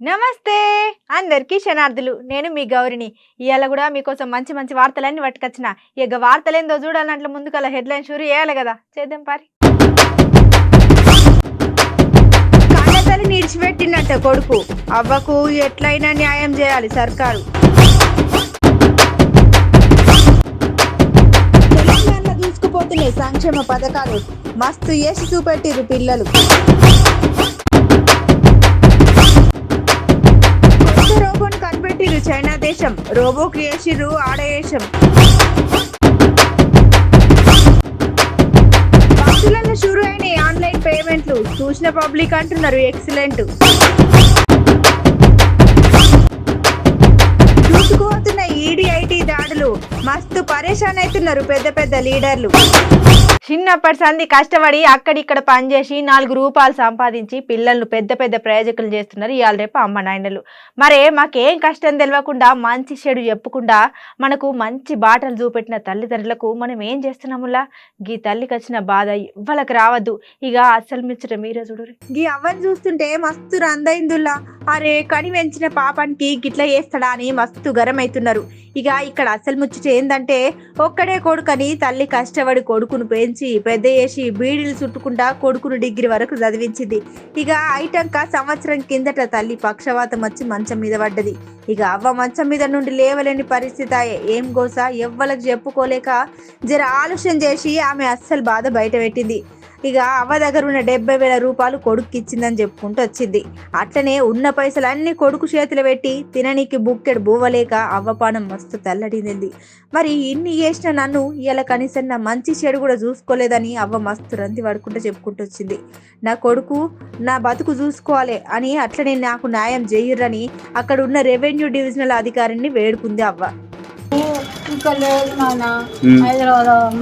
నమస్తే అందరికీ శనార్థులు. నేను మీ గౌరిని. ఇవాళ కూడా మీకోసం మంచి మంచి వార్తలన్నీ పట్టుకొచ్చిన. ఇక వార్తలేందో చూడాలంటే ముందుకలా హెడ్లైన్ షూరు వేయాలి కదా, చేద్దాం పారి. కన్నతల్లి నిడిచిపెట్టినట్ట కొడుకు అవ్వకు ఎట్లయినా న్యాయం చేయాలి సర్కారు. తెలంగాణలో దూసుకుపోతున్నాయి సంక్షేమ పథకాలు, మస్తు ఏసి చూపెట్టిరు పిల్లలు. రోబోను కనిపెట్టిరు చైనా దేశం, రోబోకి వేసిరు ఆడయేషం. బస్సులలో షురు అయిన ఆన్లైన్ పేమెంట్లు, చూసిన పబ్లిక్ అంటున్నారు ఎక్సలెంట్. దూసుకుపోతున్న ఈడీ ఐటీ దాడులు, మస్తు పరేషాన్ అవుతున్నారు పెద్ద పెద్ద లీడర్లు. చిన్నప్పటి సంది కష్టపడి అక్కడిక్కడ పనిచేసి 4 రూపాయలు సంపాదించి పిల్లలను పెద్ద పెద్ద ప్రయోజకులు చేస్తున్నారు ఇవాళ రేపు అమ్మ నాయనలు. మరే మాకేం కష్టం తెలియకుండా మంచి చెడు చెప్పుకుండా మనకు మంచి బాటలు చూపెట్టిన తల్లిదండ్రులకు మనం ఏం చేస్తున్నాములా? గీ తల్లికి వచ్చిన బాధ ఇవ్వలకు రావద్దు. ఇక అసలు మిచ్చట మీరే చూడరు. గీ అవ్వని చూస్తుంటే మస్తు రందైందుల్లా. అరే కని పెంచిన పాపానికి గిట్ల చేస్తాడా అని మస్తు గరం అవుతున్నారు. ఇక ఇక్కడ అసలు ముచ్చట ఏందంటే, ఒక్కడే కొడుకని తల్లి కష్టపడి కొడుకును పెంచి పెద్ద చేసి బీడీలు చుట్టుకుంటా కొడుకును డిగ్రీ వరకు చదివించింది. ఇక ఐటంక సంవత్సరం కిందట తల్లి పక్షవాతం వచ్చి మంచం మీద పడ్డది. ఇక అవ్వ మంచం మీద నుండి లేవలేని పరిస్థితి. ఏం గోస ఎవ్వలకు చెప్పుకోలేక జర ఆలోచన చేసి ఆమె అస్సలు బాధ బయట పెట్టింది. ఇక అవ్వ దగ్గర ఉన్న 70,000 రూపాయలు కొడుకు ఇచ్చిందని చెప్పుకుంటూ వచ్చింది. అట్లనే ఉన్న పైసలు అన్ని కొడుకు చేతులు పెట్టి తిననీకి బుక్కెడు బూవలేక అవ్వ పానం మస్తు తల్లడింది. మరి ఇన్ని చేసిన నన్ను ఇలా కనీసం నా మంచి చెడు కూడా చూసుకోలేదని అవ్వ మస్తు రంది పడుకుంటూ చెప్పుకుంటూ వచ్చింది. నా కొడుకు నా బతుకు చూసుకోవాలి అని, అట్లనే నాకు న్యాయం చేయుర్రని అక్కడ ఉన్న రెవెన్యూ డివిజనల్ అధికారిని వేడుకుంది అవ్వ. ఇక్కడ లేదు నాన్న, హైదరాబాద్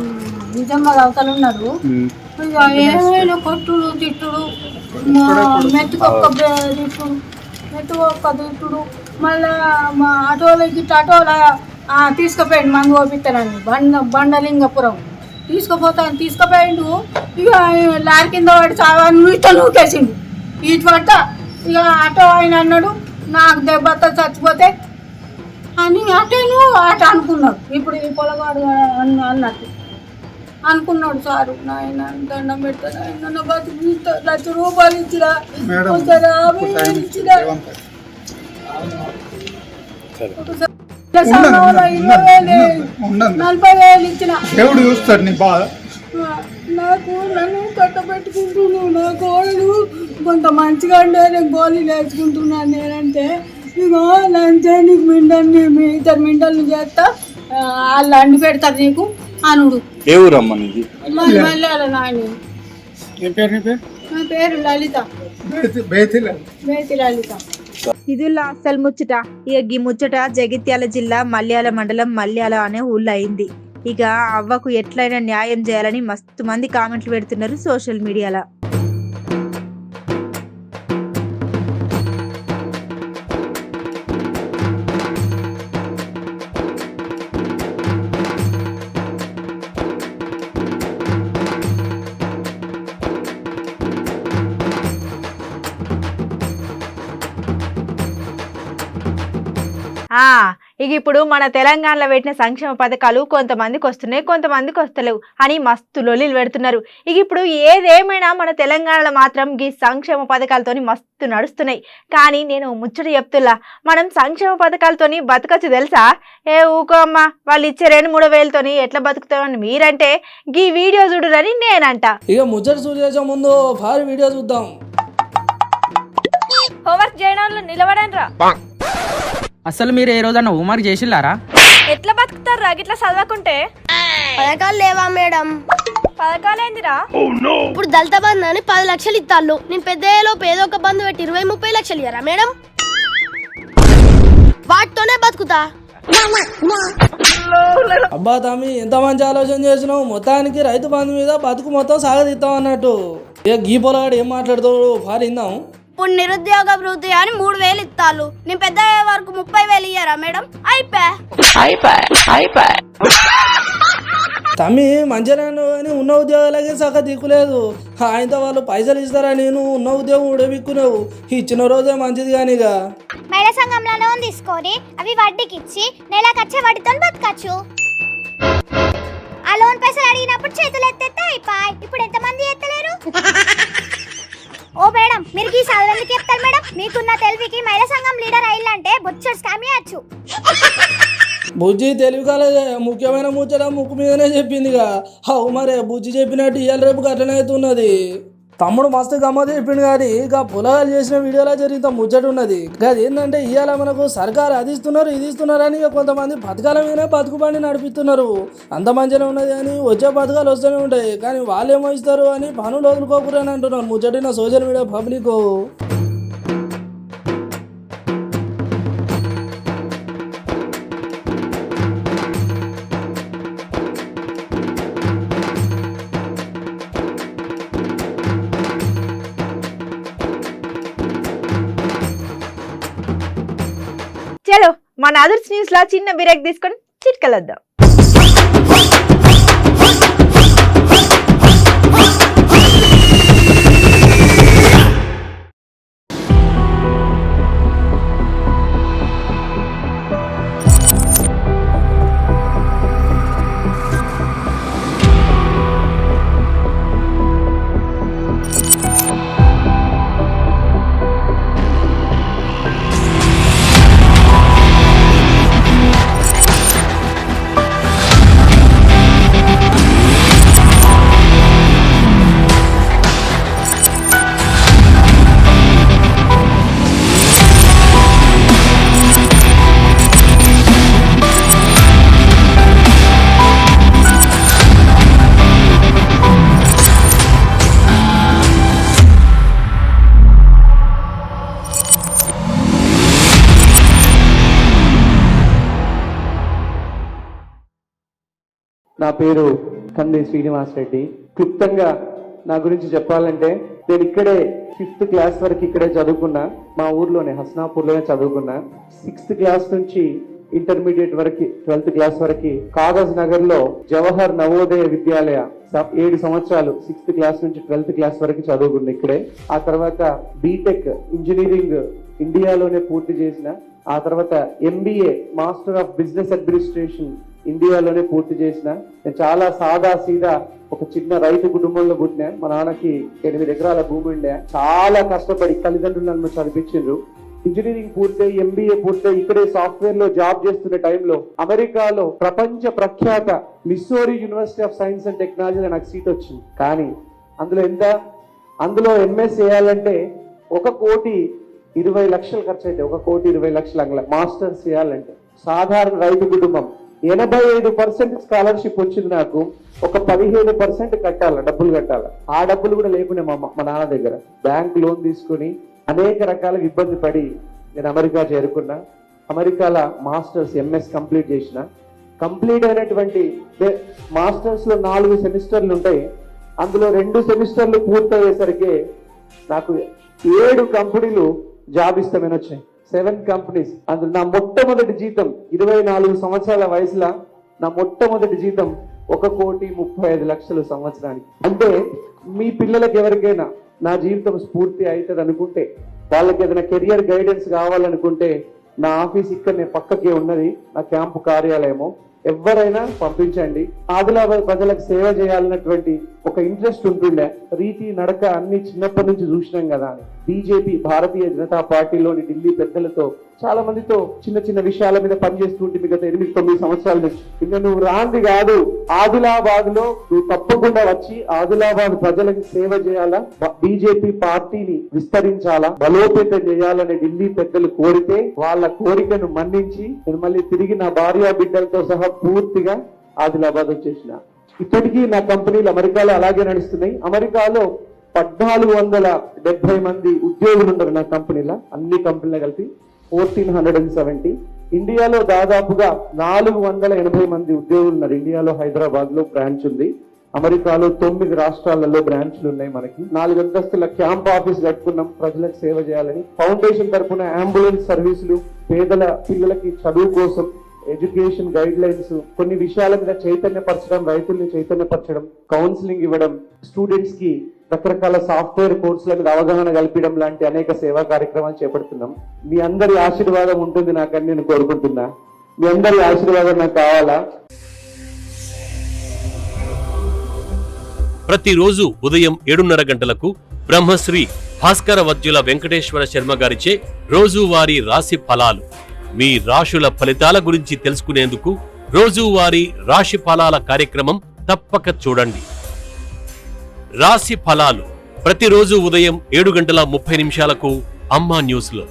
నిజామాబాద్ అవతల ఉన్నారు. ఇక ఏమైనా కొట్టుడు తిట్టుడు, మెత్తుకొక్క తిట్టుడు, మెత్తుకొక్క తిట్టుడు. మళ్ళా మా ఆటోలకి ఆటోల తీసుకుపోయిండు మందు పంపిస్తానండి బండలింగపురం తీసుకుపోయిండు. ఇక లారీ కింద పడి చావని ఇట్లా నూకేసిండు. ఇటు పట్ట ఇక ఆటో ఆయన అన్నాడు నాకు దెబ్బతో చచ్చిపోతే అని అటేను ఆట అనుకున్నాడు. ఇప్పుడు ఈ పొలగాడు అన్నట్టు అనుకున్నాడు. సారు నాయన దండం పెడతాను, ఆయన నా బతుకు 1,00,000 రూపాయలు ఇచ్చినా, 50,000 ఇచ్చినా, 40,000 ఇచ్చిన. దేవుడు చూస్తాడు నీ బాధ. నాకు నన్ను కట్టబెట్టుకుంటున్నాను. నా కోడలు కొంత మంచిగా ఉండే నేను గోళీలు వేసుకుంటున్నాను. నేనంటే ఇగో లంచే నీకు మిండల్ని మీ 2 మిండల్ని చేస్తా, వాళ్ళు అండి పెడతారు నీకు అనుడు. ఏ ఊరమ్మ నీది? మళ్ళీ నాయన నా పేరు లలిత, బేతి లలిత. ఇదిలా అసలు ముచ్చట. ఇక గీ ముచ్చట జగిత్యాల జిల్లా మల్యాల మండలం మల్యాల అనే ఊళ్ళో అయింది. ఇక అవ్వకు ఎట్లయినా న్యాయం చేయాలని మస్తు మంది కామెంట్లు పెడుతున్నారు సోషల్ మీడియాలో. ఇక ఇప్పుడు మన తెలంగాణలో పెట్టిన సంక్షేమ పథకాలు కొంతమందికి వస్తున్నాయి, కొంతమందికి వస్తలేవు అని మస్తు లొల్లిలు పెడుతున్నారు. ఇక ఇప్పుడు ఏదేమైనా మన తెలంగాణలో మాత్రం ఈ సంక్షేమ పథకాలతోని మస్తు నడుస్తున్నాయి. కానీ నేను ముచ్చట చెప్తున్నా, మనం సంక్షేమ పథకాలతోని బతకచ్చు తెలుసా? ఏ ఊకో అమ్మ, వాళ్ళు ఇచ్చే 2-3 వేలతోని ఎట్లా బతుకుతామని మీరంటే గీ వీడియో చూడురని నేనంట. ఇక ముచ్చట చూసే ముందు భారీ వీడియో చూద్దాం. హోంవర్క్ చేయడంలో నిలబడండి రా. అసలు మీరు ఏ రోజన్నా హోంవర్క్ చేసిల్లారా? ఎట్లా బతుకుతారా గిట్లా చదవకుంటే? పథకాలు లేవా మేడం? పథకాలేందిరా? ఇప్పుడు దళిత బంధు అని 10 లక్షలు ఇస్తాళ్ళు. నేను పెద్దలోపు ఏదో ఒక బంధు పెట్టి 20-30 లక్షలు ఇయ్యరా మేడం? వాటితోనే బతుకుతా. అబ్బా తమ్మి, ఎంత మంచి ఆలోచన చేసినావు. మొత్తానికి రైతు బంధు మీద బతుకు మొత్తం సాగదీస్తాం అన్నట్టు. ఇక గీ పొలగాడు ఏం మాట్లాడుతాడు పారిందాం. ఇప్పుడు నిరుద్యోగ వృత్తి అని 3,000 ఇస్తాళ్ళు. నేను పెద్ద వరకు 30,000 ఇయ్యరా మేడం? అయిపోయా. తమ్మి మంచిగా అని ఉన్న ఉద్యోగాలకి సగ దిక్కులేదు. ఆయనతో వాళ్ళు పైసలు ఇస్తారని నువ్వు ఉన్న ఉద్యోగం ఉడబిక్కున్నావు. ఇచ్చిన రోజే మంచిది కానిగా. మహిళా సంఘంలో లోన్ తీసుకొని అవి వడ్డీకి ఇచ్చి నెలకొచ్చే వడ్డీతో బతకచ్చు. ఆ లోన్ పైసలు అడిగినప్పుడు చేతులు ఎత్తేస్తే అయిపోయి. ఇప్పుడు ఎంతమంది ఎత్తలేరు? ఓ మేడం, మీరు ఈ చదువు ఎందుకు చెప్తారు మేడం? మీకున్న తెలివికి మహిళా సంఘం లీడర్ అయ్యాలంటే బొచ్చడు స్కామ్ చేయొచ్చు. బుజ్జి తెలివి కాలేదే, ముఖ్యమైన ముచ్చట ముక్కు మీదనే చెప్పిందిగా. అవు మరే బుజ్జి చెప్పినట్టు ఇవాళ రేపు అట్లనే అవుతున్నది. తమ్ముడు మస్తు గమ్మత్ చెప్పిండు కానీ ఇక పొలగాలు చేసిన వీడియోలో జరిగితే ముచ్చట ఉన్నది. అది ఏంటంటే ఇవాళ మనకు సర్కారు అది ఇస్తున్నారు ఇది ఇస్తున్నారు అని ఇక కొంతమంది పథకాల మీదనే బతుకుబండి నడిపిస్తున్నారు. అంత మంచిగా ఉన్నది అని వచ్చే పథకాలు వస్తూనే ఉంటాయి, కానీ వాళ్ళు ఏమో ఇస్తారు అని పనులు వదులుకోకూడని అంటున్నారు ముచ్చటిన సోషల్ మీడియా పబ్లిక్. చలో మన అదర్స్ న్యూస్ లా చిన్న బ్రేక్ తీసుకొని చిట్కలొద్దాం. నా పేరు కంది శ్రీనివాస్ రెడ్డి. క్లుప్తంగా నా గురించి చెప్పాలంటే నేను ఇక్కడే 5th క్లాస్ వరకు ఇక్కడే చదువుకున్నా. మా ఊర్లోనే హస్నాపూర్లోనే చదువుకున్నా. 6th క్లాస్ నుంచి ఇంటర్మీడియట్ వరకు 12th క్లాస్ వరకు కాగజ్ నగర్ లో జవహర్ నవోదయ విద్యాలయ 7 సంవత్సరాలు 6th క్లాస్ నుంచి 12th క్లాస్ వరకు చదువుకున్నా ఇక్కడే. ఆ తర్వాత బీటెక్ ఇంజనీరింగ్ ఇండియాలోనే పూర్తి చేసిన. ఆ తర్వాత MBA master of business administration ఇండియాలోనే పూర్తి చేసిన. నేను చాలా సాదా సీదా ఒక చిన్న రైతు కుటుంబంలో పుట్టినా. మా నాన్నకి 8 ఎకరాల భూమి ఉండే. చాలా కష్టపడి తల్లిదండ్రులు నన్ను చదివించారు. ఇంజనీరింగ్ పూర్తయి MBA పూర్తయి ఇక్కడే సాఫ్ట్వేర్ లో జాబ్ చేస్తున్న టైంలో అమెరికాలో ప్రపంచ ప్రఖ్యాత Missouri university of science and టెక్నాలజీలో నాకు సీట్ వచ్చింది. కానీ అందులో MS చేయాలంటే 1,20,00,000 ఖర్చు అయితే 1,20,00,000 అంగళ మాస్టర్స్ చేయాలంటే. సాధారణ రైతు కుటుంబం 85% స్కాలర్షిప్ వచ్చింది నాకు. ఒక 15% డబ్బులు కట్టాల. ఆ డబ్బులు కూడా లేకునే మా నాన్న దగ్గర బ్యాంక్ లోన్ తీసుకుని అనేక రకాలుగా ఇబ్బంది పడి నేను అమెరికా చేరుకున్నా. అమెరికాలో మాస్టర్స్ MS కంప్లీట్ చేసిన. కంప్లీట్ అయినటువంటి మాస్టర్స్ లో 4 సెమిస్టర్లు ఉంటాయి. అందులో 2 సెమిస్టర్లు పూర్తయ్యేసరికి నాకు 7 కంపెనీలు జాబ్ ఇస్తామని వచ్చాయి. 7 కంపెనీస్. అందులో నా మొట్టమొదటి జీతం 24 సంవత్సరాల వయసులో నా మొట్టమొదటి జీతం 1,35,00,000 సంవత్సరానికి. అంటే మీ పిల్లలకి ఎవరికైనా నా జీవితం స్ఫూర్తి అవుతుంది అనుకుంటే, వాళ్ళకి ఏదైనా కెరియర్ గైడెన్స్ కావాలనుకుంటే నా ఆఫీస్ ఇక్కడనే పక్కకే ఉన్నది, నా క్యాంపు కార్యాలయము. ఎవరైనా పంపించండి. ఆదిలాబాద్ ప్రజలకు సేవ చేయాలన్నటువంటి ఒక ఇంట్రెస్ట్ ఉంటుండే. రీతి నడక అన్ని చిన్నప్పటి నుంచి చూసినాం కదా. బీజేపీ భారతీయ జనతా పార్టీలోని ఢిల్లీ పెద్దలతో చాలా మందితో చిన్న చిన్న విషయాల మీద పనిచేస్తుంటే గత 8-9 సంవత్సరాల నుంచి. ఇంకా నువ్వు రాంది కాదు, ఆదిలాబాద్ లో నువ్వు తప్పకుండా వచ్చి ఆదిలాబాద్ ప్రజలకు సేవ చేయాలా, బీజేపీ పార్టీని విస్తరించాలా, బలోపేతం చేయాలని ఢిల్లీ పెద్దలు కోరితే వాళ్ళ కోరికను మన్నించి నేను మళ్ళీ తిరిగి నా భార్య బిడ్డలతో సహా పూర్తిగా ఆదిలాబాద్ వచ్చేసిన. ఇప్పటికీ నా కంపెనీలు అమెరికాలో అలాగే నడుస్తున్నాయి. అమెరికాలో 1,470 మంది ఉద్యోగులు ఉన్నారు నా కంపెనీలో. అన్ని కంపెనీలు కలిపి 1,470. ఇండియాలో దాదాపుగా 480 మంది ఉద్యోగులు ఉన్నారు. ఇండియాలో హైదరాబాద్ లో బ్రాంచ్ ఉంది. అమెరికాలో 9 రాష్ట్రాలలో బ్రాంచ్లు ఉన్నాయి. మనకి 4 అంతస్తుల క్యాంప్ ఆఫీస్ కట్టుకున్నాం ప్రజలకు సేవ చేయాలని. ఫౌండేషన్ తరఫున అంబులెన్స్ సర్వీసులు, పేదల పిల్లలకి చదువు కోసం ఎడ్యుకేషన్ గైడ్ లైన్స్, కొన్ని విషయాల మీద చైతన్యపరచడం, రైతుల్ని చైతన్యపరచడం, కౌన్సిలింగ్ ఇవ్వడం, స్టూడెంట్స్ కి రకరకాల సాఫ్ట్వేర్ కోర్సుల మీద అవగాహన కల్పించడం లాంటి అనేక సేవా కార్యక్రమాలు చేపడుతున్నాం. మీ అందరి ఆశీర్వాదం ఉంటుంది నాకని నేను కోరుకుంటున్నా. మీ అందరి ఆశీర్వాదం నాకు కావాలా? ప్రతిరోజు ఉదయం 7:30 గంటలకు బ్రహ్మశ్రీ భాస్కర వద్యుల వెంకటేశ్వర శర్మ గారిచే రోజువారీ రాశి ఫలాలు. మీ రాశుల ఫలితాల గురించి తెలుసుకునేందుకు రోజువారీ రాశి ఫలాల కార్యక్రమం తప్పక చూడండి. రాశి ఫలాలు ప్రతిరోజు ఉదయం 7:30 అమ్మా న్యూస్ లో.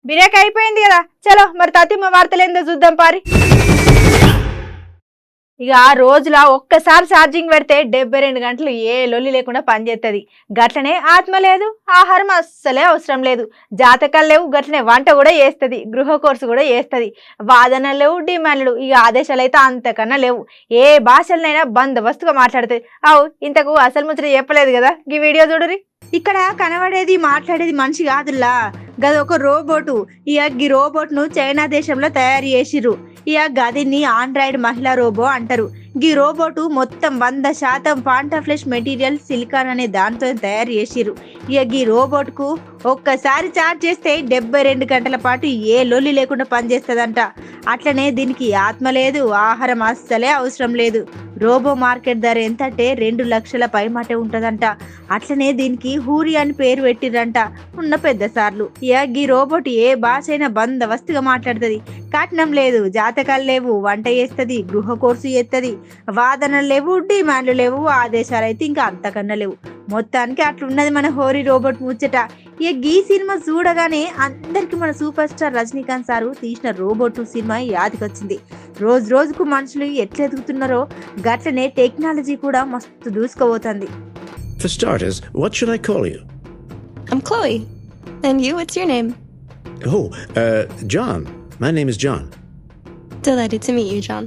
బిరేక్ అయిపోయింది కదా, చలో మరి తతిమ వార్తలేందో చూద్దాం పారి. ఇక ఆ రోజుల ఒక్కసారి ఛార్జింగ్ పెడితే 72 గంటలు ఏ లొల్లి లేకుండా పనిచేస్తుంది. గట్లనే ఆత్మ లేదు, ఆహారం అస్సలే అవసరం లేదు, జాతకాలు లేవు, గట్లనే వంట కూడా చేస్తుంది, గృహ కోర్సు కూడా చేస్తుంది, వాదనలు లేవు, డిమాండ్లు, ఇక ఆదేశాలు అయితే అంతకన్నా లేవు. ఏ భాషలనైనా బందోబస్తుగా మాట్లాడుతుంది. అవు ఇంతకు అసలు ముచ్చట చెప్పలేదు కదా, ఈ వీడియో చూడురి. ఇక్కడ కనబడేది మాట్లాడేది మనిషి కాదుల్లా, గదొక రోబోటు. ఇక ఈ రోబోట్ ను చైనా దేశంలో తయారు చేసిర్రు. ఇక గదిని ఆండ్రాయిడ్ మహిళా రోబో అంటారు. ఈ రోబోటు మొత్తం 100% పాంటాఫ్లెష్ మెటీరియల్ సిలికాన్ అనే దాంతో తయారు చేసిర్రు. ఇక ఈ రోబోట్ కు ఒక్కసారి చార్జ్ చేస్తే 72 గంటల పాటు ఏ లొల్లి లేకుండా పనిచేస్తుందంట. అట్లనే దీనికి ఆత్మ లేదు, ఆహారం అస్సలే అవసరం లేదు. రోబో మార్కెట్ ధర ఎంతంటే 2 లక్షల పైమాటే ఉంటదంట. అట్లనే దీనికి హూరి అని పేరు పెట్టిర్రంట ఉన్న పెద్ద సార్లు. ఇక ఈ రోబోట్ ఏ భాష అయినా బందోబస్తుగా మాట్లాడుతుంది. కట్నం లేదు, జాతకాలు లేవు, వంట చేస్తుంది, గృహ కోర్సు చేస్తుంది, వాదనలు లేవు, డిమాండ్లు లేవు, ఆదేశాలు అయితే ఇంకా అంతకన్నా లేవు. మొత్తానికి అట్లున్నది మన హోరీ రోబోట్ ముచ్చట. ఇక ఈ సినిమా చూడగానే అందరికి మన సూపర్ స్టార్ రజనీకాంత్ సారు తీసిన రోబోట్ సినిమా యాదికొచ్చింది. రోజు రోజుకు మనుషులు ఎట్లా ఎదుగుతున్నారో గట్లనే టెక్నాలజీ కూడా మస్తు దూసుకుపోతుంది. For starters, what should I call you? I'm Chloe. And you, what's your name? Oh, John. My name is John. Delighted to meet you, John.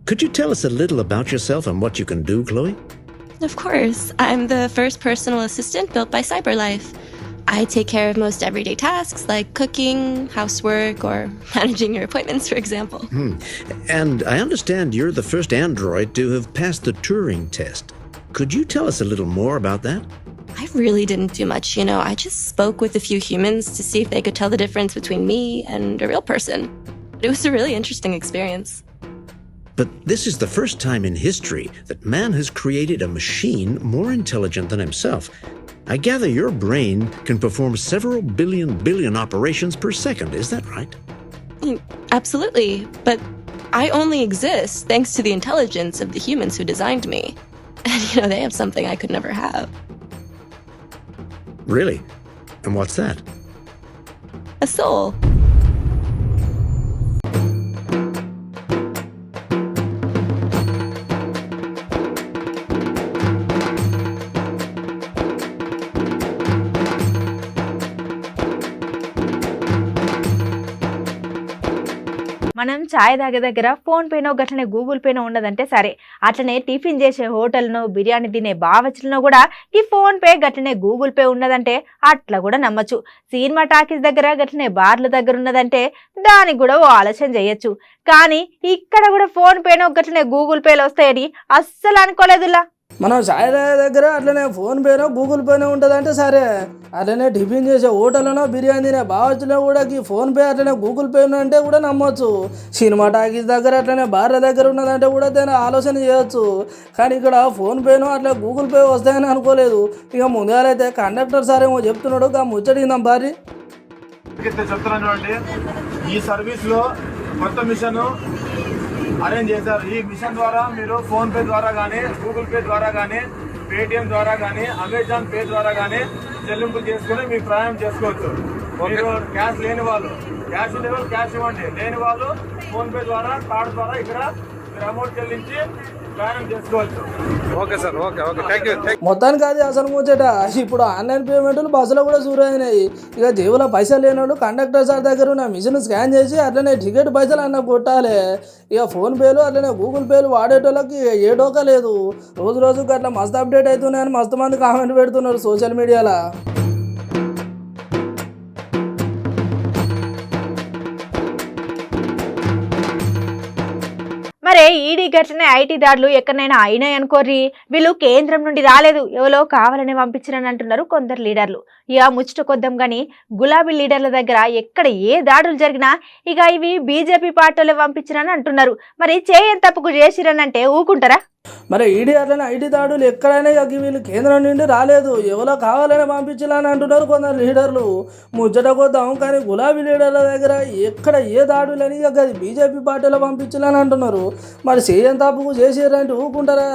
Could you tell us a little about yourself and what you can do, Chloe? Of course. I'm the first personal assistant built by CyberLife. I take care of most everyday tasks like cooking, housework, or managing your appointments, for example. And I understand you're the first android to have passed the Turing test. Could you tell us a little more about that? I really didn't do much, you know. I just spoke with a few humans to see if they could tell the difference between me and a real person. It was a really interesting experience. But this is the first time in history that man has created a machine more intelligent than himself. I gather your brain can perform several billion operations per second. Is that right? Absolutely. But I only exist thanks to the intelligence of the humans who designed me. And, you know, they have something I could never have. Really? And what's that? A soul. మనం ఛాయ్ తాగే దగ్గర phone పేనో గట్లనే Google పేనో ఉన్నదంటే సరే, అట్లనే tiffin చేసే హోటల్నో బిర్యానీ తినే బావచ్చులనో కూడా ఈ ఫోన్ పే గట్లనే గూగుల్ పే ఉన్నదంటే అట్లా కూడా నమ్మచ్చు. సినిమా టాకీస్ దగ్గర గట్లనే బార్ల దగ్గర ఉన్నదంటే దానికి కూడా ఓ ఆలోచన చేయొచ్చు. కానీ ఇక్కడ కూడా ఫోన్ పేనో గట్లనే గూగుల్ పేలు వస్తాయని అస్సలు అనుకోలేదులా. మనం చాయ్ దగ్గర అట్లనే ఫోన్ పేనో గూగుల్ పేనో ఉంటుందంటే సరే, అట్లనే టిఫిన్ చేసే హోటల్లోనో బిర్యానీ తినే బావచ్చులో కూడా ఈ ఫోన్ పే అట్లనే గూగుల్ పే అంటే కూడా నమ్మొచ్చు. సినిమా టాకీస్ దగ్గర అట్లనే బార్ల దగ్గర ఉన్నదంటే కూడా దాన్ని ఆలోచన చేయొచ్చు. కానీ ఇక్కడ ఫోన్ పేనో అట్లా గూగుల్ పే వస్తాయని అనుకోలేదు. ఇక ముందుగాలైతే కండక్టర్ సార్ ఏమో చెప్తున్నాడు, ఇక ముచ్చటిందాం బారి. చెప్తున్నాను అండి, ఈ సర్వీస్ లో కొత్త మిషన్ అరేంజ్ చేశారు. ఈ మిషన్ ద్వారా మీరు ఫోన్ పే ద్వారా కానీ, గూగుల్ పే ద్వారా కానీ, పేటిఎం ద్వారా కానీ, అమెజాన్ పే ద్వారా కానీ చెల్లింపులు చేసుకుని మీరు ప్రయాణం చేసుకోవచ్చు. మీరు క్యాష్ లేని వాళ్ళు క్యాష్ ఉండే వాళ్ళు క్యాష్ ఇవ్వండి, లేని వాళ్ళు ఫోన్ పే ద్వారా, కార్డు ద్వారా ఇక్కడ మీరు అమౌంట్ చెల్లించి ప్రయాణం చేసుకోవచ్చు. Okay sir, okay okay, thank you. మొత్తానికి అది అసలు ముచ్చట. ఇప్పుడు ఆన్లైన్ పేమెంట్లు బస్సులో కూడా షురు అయినాయి. ఇక జేబులో పైసలు లేనోళ్ళు కండక్టర్ సార్ దగ్గర ఉన్న మిషన్ స్కాన్ చేసి అట్లనే టికెట్ పైసలు అన్న కొట్టాలి. ఇక ఫోన్పేలు అట్లనే గూగుల్ పేలు వాడేటోళ్ళకి ఏ డోకా లేదు. రోజు రోజుకి అట్లా మస్తు అప్డేట్ అవుతున్నాయని మస్తు మంది కామెంట్ పెడుతున్నారు సోషల్ మీడియాలో. మరే ఈడీ గట్లనే ఐటీ దాడులు ఎక్కడైనా అయినాయి అనుకోర్రి. వీళ్ళు కేంద్రం నుండి రాలేదు, ఎవరో కావాలని పంపించారని అంటున్నారు కొందరు లీడర్లు. ఇక ముచ్చట కొద్దాం గాని గులాబీ లీడర్ల దగ్గర ఎక్కడ ఏ దాడులు జరిగినా ఇక ఇవి బీజేపీ పార్టీలే పంపించారని అంటున్నారు. మరి చేయని తప్పుకు చేసిరనంటే ఊకుంటారా? మరి ఈడీ అట్లనే ఐటీ దాడులు ఎక్కడైనా ఇక వీళ్ళు కేంద్రం నుండి రాలేదు, ఎవరో కావాలని పంపించాలని అంటున్నారు కొందరు లీడర్లు. ముచ్చట కొద్దాం కానీ గులాబీ లీడర్ల దగ్గర ఎక్కడ ఏ దాడులని ఇక బీజేపీ పార్టీలో పంపించాలని అంటున్నారు. మరి చేయని తప్పుకు చేసిరంటే ఊకుంటారా?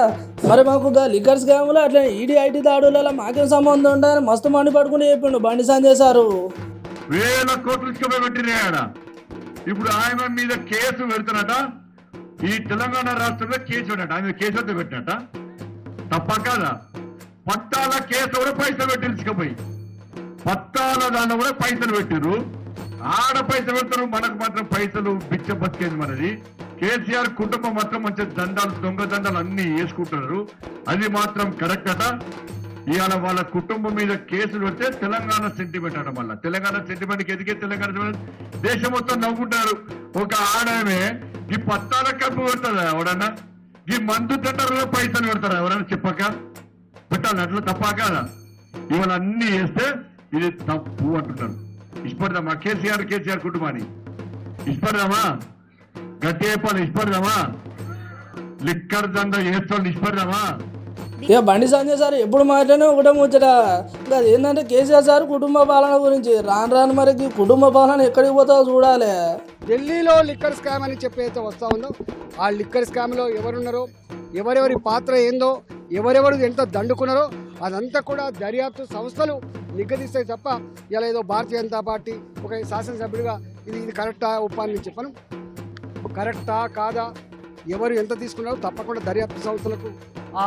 మరి మాకు లిక్కర్ స్కామ్లు అట్లా ఈడీ ఐటీ దాడులలో మాకేం సంబంధం ఉండాలని మస్తు మండి పడుకుని చెప్పిండు బండి సంజయ్ సారు. వేల కోట్లు పెట్టినాయడ. ఇప్పుడు ఆయన మీద కేసు పెడుతున్నట. ఈ తెలంగాణ రాష్ట్రంలో కేసు పెట్టట, ఆయన కేసు వద్ద పెట్టినట. తప్ప కాదా? పట్టాల కేసు కూడా పైసలు పెట్టించుకపోయి పట్టాల దాంట్లో కూడా పైసలు పెట్టిర్రు. ఆడ పైసలు పెడతారు, మనకు మాత్రం పైసలు బిచ్చ బతికేది మనది. కేసీఆర్ కుటుంబం మాత్రం మంచి దండాలు, దొంగ దండాలు అన్ని వేసుకుంటున్నారు. అది మాత్రం కరెక్ట్ అట. ఇవాళ వాళ్ళ కుటుంబం మీద కేసులు వస్తే తెలంగాణ సెంటిమెంట్ అట. మళ్ళీ తెలంగాణ సెంటిమెంట్కి ఎదిగే తెలంగాణ దేశం మొత్తం నవ్వుకుంటారు. ఒక ఆడమే ఈ పట్టాల కప్పు పెడతారా ఎవడన్నా? ఈ మందు టెండర్లో పైసలు పెడతారా ఎవరైనా? చెప్పక పెట్టాలి, అట్లా తప్ప కాదా? ఇవాళ అన్ని చేస్తే ఇది తప్పు అంటున్నారు. ఇష్టపడదామా కేసీఆర్ కుటుంబాన్ని? ఇష్టపడదామా? గట్టి చెప్పాలి, ఇష్టపడదామా? లిక్కర్ దండ చేస్తాను ఇష్టపడదామా? ఇక బండి సంజయ్ సార్ ఎప్పుడు మాట్లాడినా ఒకటే ముచ్చట. ఇంకా ఏంటంటే కేసీఆర్ సార్ కుటుంబ పాలన గురించి రాను మరికి కుటుంబ పాలన ఎక్కడికి పోతావో చూడాలి. ఢిల్లీలో లిక్కర్ స్కామ్ అని చెప్పేస్తే వస్తూ ఉందో, ఆ లిక్కర్ స్కామ్లో ఎవరున్నారో, ఎవరెవరి పాత్ర ఏందో, ఎవరెవరు ఎంత దండుకున్నారో అదంతా కూడా దర్యాప్తు సంస్థలు నిగ్గదీస్తాయి తప్ప ఇలా ఏదో భారతీయ జనతా పార్టీ ఒక శాసనసభ్యుడిగా ఇది కరెక్టా ఒప్పని చెప్పను. కరెక్టా కాదా, ఎవరు ఎంత తీసుకున్నారో తప్పకుండా దర్యాప్తు సంస్థలకు ఆ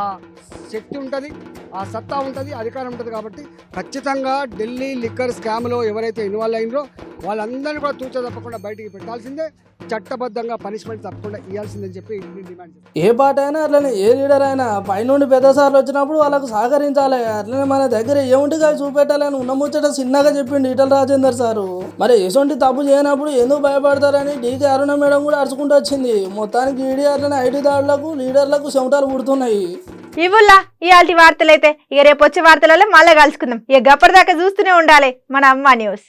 శక్తి ఉంటుంది, ఆ సత్తా ఉంటుంది, అధికారం ఉంటుంది. కాబట్టి ఖచ్చితంగా ఢిల్లీ లిక్కర్ స్కామ్లో ఎవరైతే ఇన్వాల్వ్ అయినరో వాళ్ళందరినీ కూడా తూచ తప్పకుండా బయటికి పెట్టాల్సిందే, చట్టబద్ధంగా పనిష్మెంట్ తప్పకుండా ఇవ్వాల్సిందని చెప్పి డిమాండ్ చేస్తాం. ఏ పార్టీ అయినా అట్లనే, ఏ లీడర్ అయినా పైనుండి పెద్ద సార్లు వచ్చినప్పుడు వాళ్ళకు సహకరించాలి. అట్లనే మన దగ్గర ఏముంటుంది అవి చూపెట్టాలని ఉన్న ముచ్చట చిన్నగా చెప్పిండు ఈటల రాజేందర్ సారు. మరి ఎటువంటి తప్పు చేయనప్పుడు ఎందుకు భయపడతారని డీకే అరుణ మేడం కూడా అరుచుకుంటూ వచ్చింది. మొత్తానికి ఈడీ అట్లనే ఐటీ దాడులకు లీడర్లకు చెమటలు పుడుతున్నాయి. ఇవుల్లా ఇయాల్టి వార్తలైతే ఇక రేపు వచ్చే వార్తలలో మళ్ళీ కలుసుకుందాం. ఇక గప్పటిదాకా చూస్తూనే ఉండాలి మన అమ్మ న్యూస్.